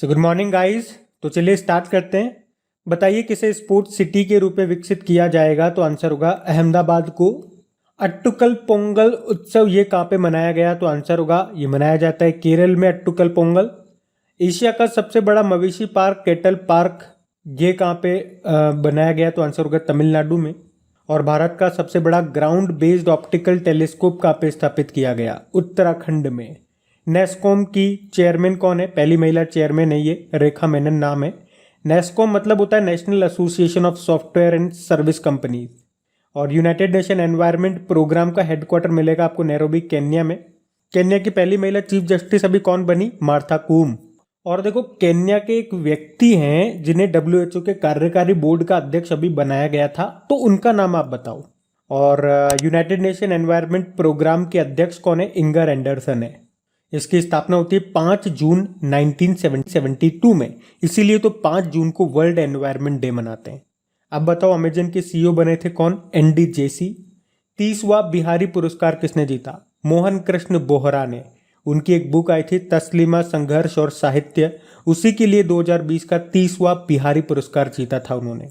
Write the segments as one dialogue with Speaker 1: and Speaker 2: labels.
Speaker 1: Good morning guys. तो चलिए start करते हैं। बताइए किसे स्पोर्ट्स सिटी के रूप में विकसित किया जाएगा। तो आंसर होगा अहमदाबाद को। अट्टुकल पोंगल उत्सव ये कहाँ पे मनाया गया। तो आंसर होगा ये मनाया जाता है केरल में, अट्टुकल पोंगल। एशिया का सबसे बड़ा मवेशी पार्क कैटल पार्क ये कहाँ पे बनाया गया। तो आंसर होगा तमिलनाडु में। और भारत का सबसे बड़ा ग्राउंड बेस्ड ऑप्टिकल टेलीस्कोप कहाँ पे स्थापित किया गया। उत्तराखंड में। नेस्कॉम की चेयरमैन कौन है। पहली महिला चेयरमैन है ये, रेखा मेनन नाम है। नेस्कॉम मतलब होता है national association of software and service companies. और यूनाइटेड नेशन एनवायरनमेंट प्रोग्राम का हेडक्वार्टर मिलेगा आपको नैरोबी, केन्या में। केन्या की पहली महिला चीफ जस्टिस अभी कौन बनी। मार्था कूम। और देखो केन्या के एक व्यक्ति हैं जिन्हें WHO के कार्यकारी बोर्ड का अध्यक्ष अभी बनाया गया था, तो उनका नाम आप बताओ। और यूनाइटेड नेशन एनवायरनमेंट प्रोग्राम के अध्यक्ष कौन है। इंगर एंडरसन है। इसकी स्थापना होती है 5 जून 1972 में, इसीलिए तो 5 जून को वर्ल्ड एनवायरनमेंट डे मनाते हैं। अब बताओ अमेजन के CEO बने थे कौन। ND JC। 30वां बिहारी पुरस्कार किसने जीता। मोहन कृष्ण बोहरा ने। उनकी एक बुक आई थी तस्लीमा संघर्ष और साहित्य, उसी के लिए 2020 का 30वां बिहारी पुरस्कार जीता था उन्होंने।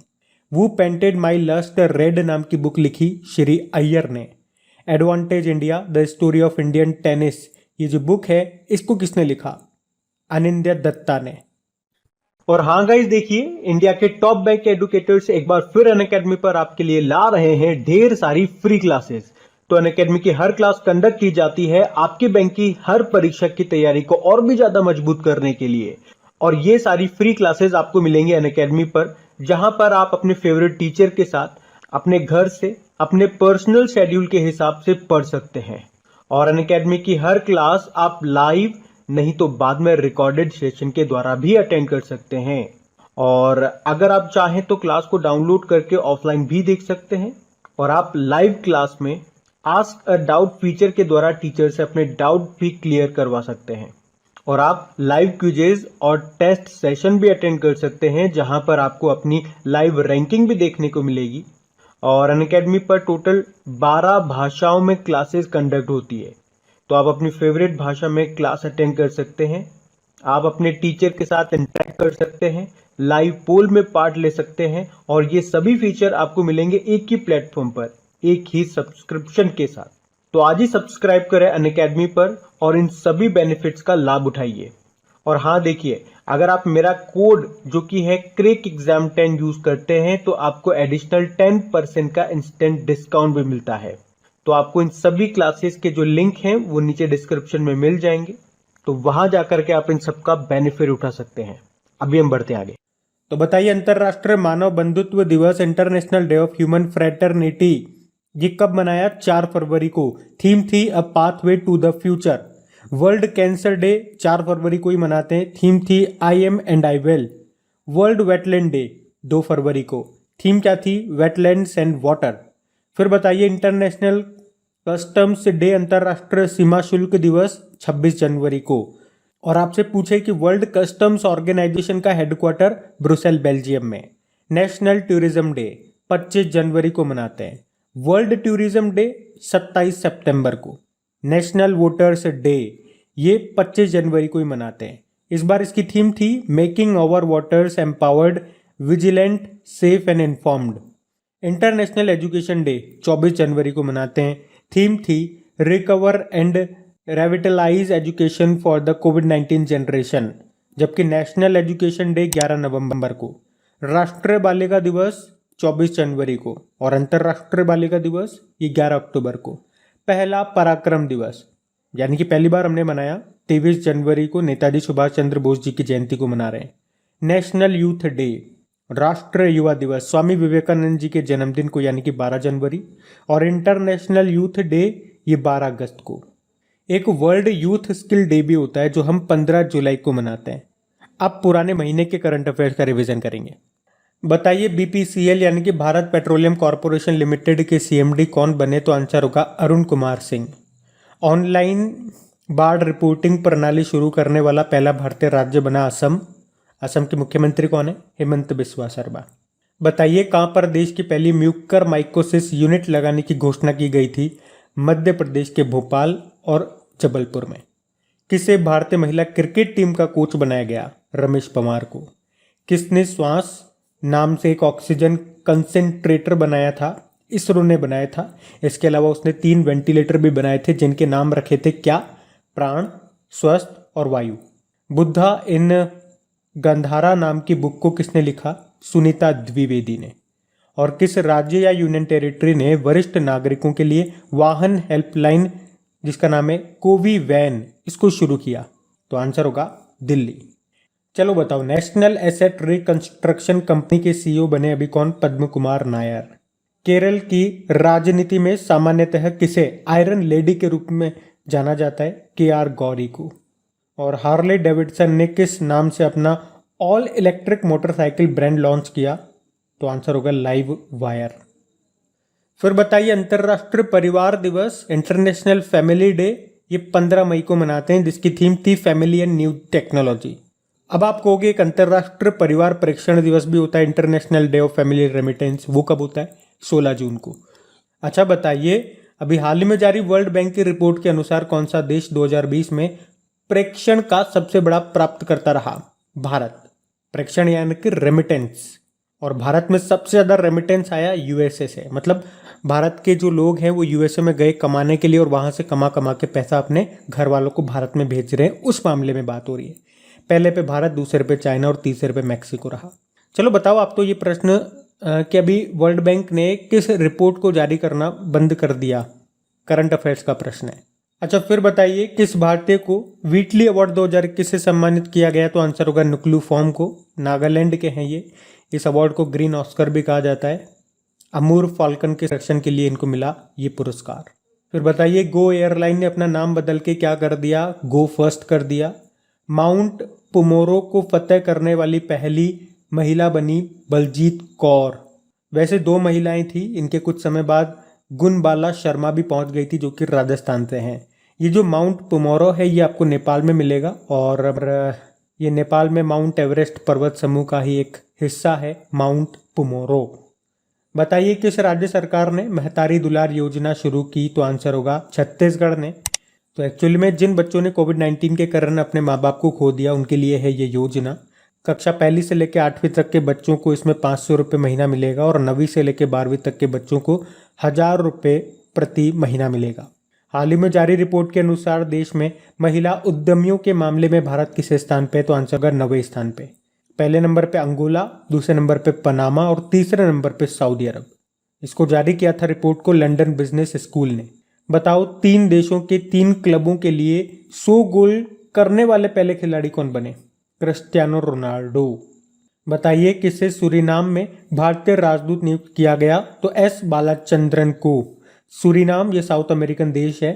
Speaker 1: वो पेंटेड माई लस्ट रेड नाम की बुक लिखी श्री अय्यर ने। Advantage India the story of Indian tennis ये जो बुक है इसको किसने लिखा। अनिंद्य दत्ता ने। और हाँ गाइस देखिए, इंडिया के टॉप बैंक एडुकेटर्स एक बार फिर अनअकैडमी पर आपके लिए ला रहे हैं ढेर सारी फ्री क्लासेस। तो अनअकैडमी की हर क्लास कंडक्ट की जाती है आपके बैंक की हर परीक्षा की तैयारी को और भी ज्यादा मजबूत करने के लिए। और ये सारी फ्री क्लासेस आपको मिलेंगी अनअकैडमी पर, जहां पर आप अपने फेवरेट टीचर के साथ अपने घर से अपने पर्सनल शेड्यूल के हिसाब से पढ़ सकते हैं। और अनअकैडमी की हर क्लास आप लाइव नहीं तो बाद में रिकॉर्डेड सेशन के द्वारा भी अटेंड कर सकते हैं। और अगर आप चाहें तो क्लास को डाउनलोड करके ऑफलाइन भी देख सकते हैं। और आप लाइव क्लास में आस्क अ डाउट फीचर के द्वारा टीचर से अपने डाउट भी क्लियर करवा सकते हैं। और आप लाइव क्विजेज और टेस्ट सेशन भी अटेंड कर सकते हैं, जहां पर आपको अपनी लाइव रैंकिंग भी देखने को मिलेगी। और अनअकैडमी पर टोटल 12 भाषाओं में क्लासेस कंडक्ट होती है, तो आप अपनी फेवरेट भाषा में क्लास अटेंड कर सकते हैं। आप अपने टीचर के साथ इंटरेक्ट कर सकते हैं, लाइव पोल में पार्ट ले सकते हैं। और ये सभी फीचर आपको मिलेंगे एक ही प्लेटफॉर्म पर, एक ही सब्सक्रिप्शन के साथ। तो आज ही सब्सक्राइब करें अनअकैडमी पर और इन सभी बेनिफिट्स का लाभ उठाइए। और हाँ देखिए, अगर आप मेरा कोड जो कि है क्रेक एग्जाम 10 यूज करते हैं तो आपको एडिशनल 10% का इंस्टेंट डिस्काउंट भी मिलता है। तो आपको इन सभी क्लासेस के जो लिंक हैं वो नीचे डिस्क्रिप्शन में मिल जाएंगे, तो वहां जाकर के आप इन सबका बेनिफिट उठा सकते हैं। अभी हम बढ़ते हैं आगे। तो बताइए अंतरराष्ट्रीय मानव बंधुत्व दिवस international day of human fraternity ये कब मनाया। 4 फरवरी को। थीम थी a pathway to the future. World cancer day 4 फरवरी को ही मनाते हैं। थीम थी I am and I will. World wetland day 2 फरवरी को। थीम क्या थी। Wetlands and water. फिर बताइए इंटरनेशनल कस्टम्स डे अंतरराष्ट्रीय सीमा शुल्क दिवस 26 जनवरी को। और आपसे पूछे कि वर्ल्ड कस्टम्स ऑर्गेनाइजेशन का हेडक्वार्टर ब्रुसेल बेल्जियम में। नेशनल टूरिज्म डे 25 जनवरी को मनाते हैं। वर्ल्ड टूरिज्म डे 27 सितंबर को। नेशनल वोटर्स डे ये 25 जनवरी को ही मनाते हैं। इस बार इसकी थीम थी making our voters empowered, vigilant, safe and informed. International education day 24 जनवरी को मनाते हैं। थीम थी recover and revitalise education for the कोविड-19 जनरेशन। जबकि नेशनल एजुकेशन डे 11 नवंबर को। राष्ट्रीय बालिका दिवस 24 जनवरी को और अंतर्राष्ट्रीय बालिका दिवस ये 11 अक्टूबर को। पहला पराक्रम दिवस यानी कि पहली बार हमने मनाया 23 जनवरी को, नेताजी सुभाष चंद्र बोस जी की जयंती को मना रहे हैं। नेशनल यूथ डे राष्ट्रीय युवा दिवस स्वामी विवेकानंद जी के जन्मदिन को यानी कि 12 जनवरी। और इंटरनेशनल यूथ डे ये 12 अगस्त को। एक वर्ल्ड यूथ स्किल डे भी होता है जो हम 15 जुलाई को मनाते हैं। अब पुराने महीने के करंट अफेयर्स का रिवीजन करेंगे। बताइए BPCL यानी कि भारत पेट्रोलियम कॉर्पोरेशन लिमिटेड के CMD कौन बने। तो आंसर होगा अरुण कुमार सिंह। ऑनलाइन बाढ़ रिपोर्टिंग प्रणाली शुरू करने वाला पहला भारतीय राज्य बना असम। असम के मुख्यमंत्री कौन है। हेमंत बिस्वा शर्मा। बताइए कहां पर देश की पहली म्यूकर माइकोसिस यूनिट लगाने की घोषणा की गई थी। मध्य प्रदेश के भोपाल और जबलपुर में। किसे भारतीय महिला क्रिकेट टीम का कोच बनाया गया? रमेश पवार को। किसने श्वास नाम से एक ऑक्सीजन कंसेंट्रेटर बनाया था? इसरो ने बनाया था। इसके अलावा उसने 3 वेंटिलेटर भी बनाए थे जिनके नाम रखे थे क्या? प्राण, स्वस्थ और वायु। बुद्धा इन गंधारा नाम की बुक को किसने लिखा? सुनीता द्विवेदी ने। और किस राज्य या यूनियन टेरिटरी ने वरिष्ठ नागरिकों के लिए वाहन हेल्पलाइन जिसका नाम है कोवी वैन इसको शुरू किया? तो आंसर होगा दिल्ली। चलो बताओ, नेशनल एसेट रिकंस्ट्रक्शन कंपनी के सीईओ बने अभी कौन? पद्म कुमार नायर। केरल की राजनीति में सामान्यतः किसे आयरन लेडी के रूप में जाना जाता है? KR गौरी को। और हार्ले डेविडसन ने किस नाम से अपना all electric motorcycle brand launch किया? तो आंसर होगा लाइव वायर। फिर बताइए, अंतर्राष्ट्रीय परिवार दिवस इंटरनेशनल फैमिली डे ये 15 मई को मनाते हैं जिसकी थीम थी फैमिली एंड न्यू टेक्नोलॉजी। अब आप कहोगे एक अंतर्राष्ट्रीय परिवार परीक्षण दिवस भी होता है, international day of family remittance, वो कब होता है? 16 जून को। अच्छा बताइए, अभी हाल ही में जारी वर्ल्ड बैंक की रिपोर्ट के अनुसार कौन सा देश 2020 में प्रेषण का सबसे बड़ा प्राप्तकर्ता रहा? भारत। प्रेषण यानी कि रेमिटेंस। और भारत में सबसे ज़्यादा रेमिटेंस आया यूएसए से। मतलब भारत के जो लोग हैं वो यूएसए में गए कमाने के लिए और वहाँ से कमा कमा के पैसा अपने घर वालों को भारत में भेज रहे हैं, उस मामले में बात हो रही है। पहले पे भारत, दूसरे पे चाइना और तीसरे पे मैक्सिको रहा। चलो बताओ आप तो ये प्रश्न कि अभी वर्ल्ड बैंक ने किस रिपोर्ट को जारी करना बंद कर दिया? करंट अफेयर्स का प्रश्न है। अच्छा फिर बताइए, किस भारतीय को व्हीटली अवार्ड 2021 से सम्मानित किया गया? तो आंसर होगा नुक्लू फॉर्म को। नागालैंड के हैं ये। इस अवार्ड को ग्रीन ऑस्कर भी कहा जाता है। अमूर फाल्कन के संरक्षण के लिए इनको मिला ये पुरस्कार। फिर बताइए, गो एयरलाइन ने अपना नाम बदल के क्या कर दिया? गो फर्स्ट कर दिया। माउंट पुमोरो को फतेह करने वाली पहली महिला बनी बलजीत कौर। वैसे 2 महिलाएं थी, इनके कुछ समय बाद गुणबाला शर्मा भी पहुंच गई थी जो कि राजस्थान से हैं। ये जो माउंट पुमोरो है ये आपको नेपाल में मिलेगा और ये नेपाल में माउंट एवरेस्ट पर्वत समूह का ही एक हिस्सा है माउंट पुमोरो। बताइए, किस राज्य सरकार ने महतारी दुलार योजना शुरू की? तो आंसर होगा छत्तीसगढ़ ने। तो एक्चुअली में जिन बच्चों ने कोविड-19 के कारण अपने माँ बाप को खो दिया उनके लिए है ये योजना। कक्षा 1 से लेकर 8वीं तक के बच्चों को इसमें 500 रुपये महीना मिलेगा और 9वीं से लेकर 12वीं तक के बच्चों को 1000 रुपये प्रति महीना मिलेगा। हाल ही में जारी रिपोर्ट के अनुसार देश में महिला उद्यमियों के मामले में भारत किस स्थान पे? तो आंसर होगा 9वें स्थान पे। पहले नंबर पे अंगोला, दूसरे नंबर पे पनामा और तीसरे नंबर पे सऊदी अरब। इसको जारी किया था रिपोर्ट को लंदन बिजनेस स्कूल ने। बताओ, 3 देशों के 3 क्लबों के लिए 100 गोल करने वाले पहले खिलाड़ी कौन बने? Cristiano Ronaldo. बताइए, किसे सूरीनाम में भारतीय राजदूत नियुक्त किया गया? तो एस बालाचंद्रन को। सूरीनाम ये साउथ अमेरिकन देश है।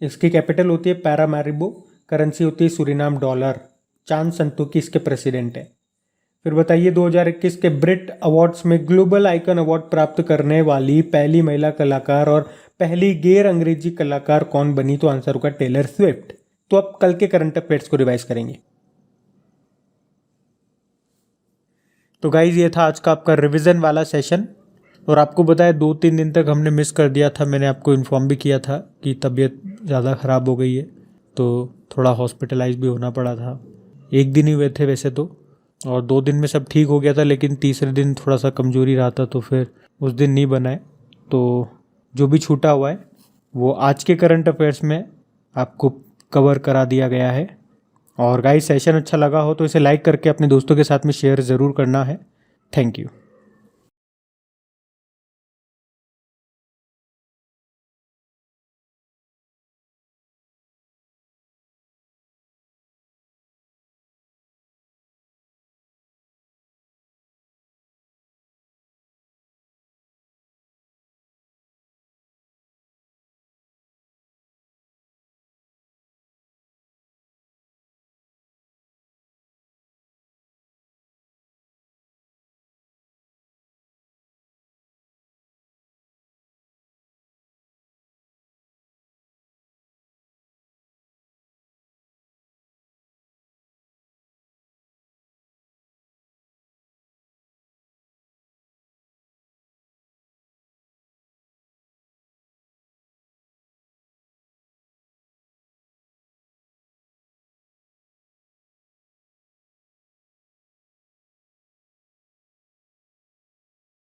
Speaker 1: इसकी कैपिटल होती है पैरामैरिबो, करेंसी होती है सूरीनाम डॉलर। चांद संतोखी इसके प्रेसिडेंट है। फिर बताइए, 2021 के ब्रिट अवार्ड्स में ग्लोबल आइकन अवार्ड प्राप्त करने वाली पहली महिला कलाकार और पहली गैर अंग्रेजी कलाकार कौन बनी? तो आंसर होगा टेलर स्विफ्ट। तो अब कल के करंट अफेयर्स को रिवाइज करेंगे। तो गाइज ये था आज का आपका रिवीजन वाला सेशन। और आपको बताया 2-3 दिन तक हमने मिस कर दिया था। मैंने आपको इन्फॉर्म भी किया था कि तबीयत ज़्यादा ख़राब हो गई है तो थोड़ा हॉस्पिटलाइज भी होना पड़ा था। 1 दिन ही हुए थे वैसे तो, और 2 दिन में सब ठीक हो गया था, लेकिन तीसरे दिन थोड़ा सा कमज़ोरी रहा था तो फिर उस दिन नहीं बनाए। तो जो भी छूटा हुआ है वो आज के करंट अफेयर्स में आपको कवर करा दिया गया है। और गाइस सेशन अच्छा लगा हो तो इसे लाइक करके अपने दोस्तों के साथ में शेयर ज़रूर करना है। Thank you.